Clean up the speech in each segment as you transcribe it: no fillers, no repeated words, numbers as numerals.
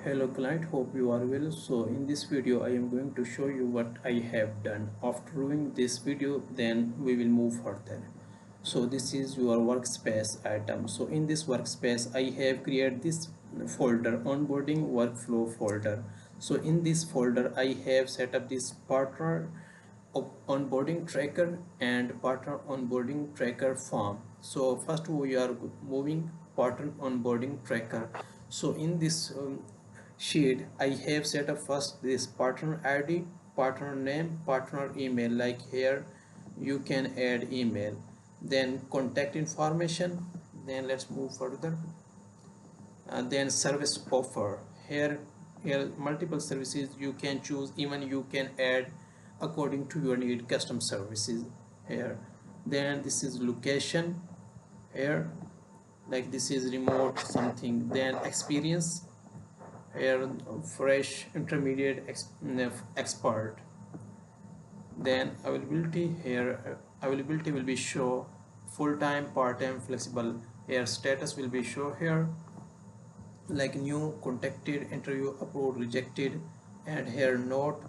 Hello client, hope you are well. So in this video I am going to show you what I have done. After viewing this video, then we will move further. So this is your workspace item. So in this workspace I have created this folder, onboarding workflow folder. So in this folder I have set up this partner onboarding tracker and partner onboarding tracker form. So first we are moving partner onboarding tracker. So in this sheet I have set up first this partner ID, partner name, partner email. Like here you can add email, then contact information, then let's move further, and then service offer. Here multiple services you can choose, even you can add according to your need custom services here. Then this is location here, like this is remote something. Then experience here, fresh, intermediate, expert. Then availability here, availability will be show full-time, part-time, flexible. Here status will be show here, like new, contacted, interview, approved, rejected. And here note,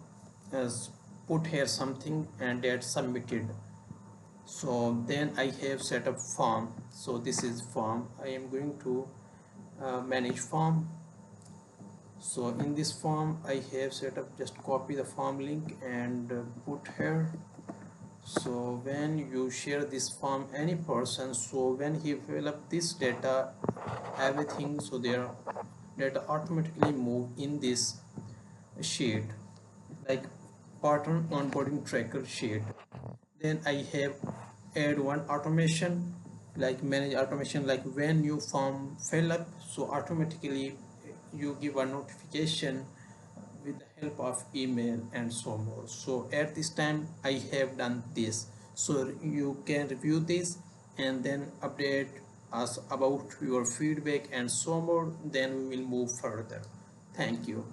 as put here something and that submitted. So then I have set up form. So this is form. I am going to manage form. So in this form I have set up, just copy the form link and put here. So when you share this form any person, so when he fill up this data everything, so their data automatically move in this sheet, like partner onboarding tracker sheet. Then I have add one automation, like manage automation, like when you form fill up, so automatically you give a notification with the help of email and so more. So at this time I have done this, so you can review this and then update us about your feedback and so more. Then we will move further. Thank you.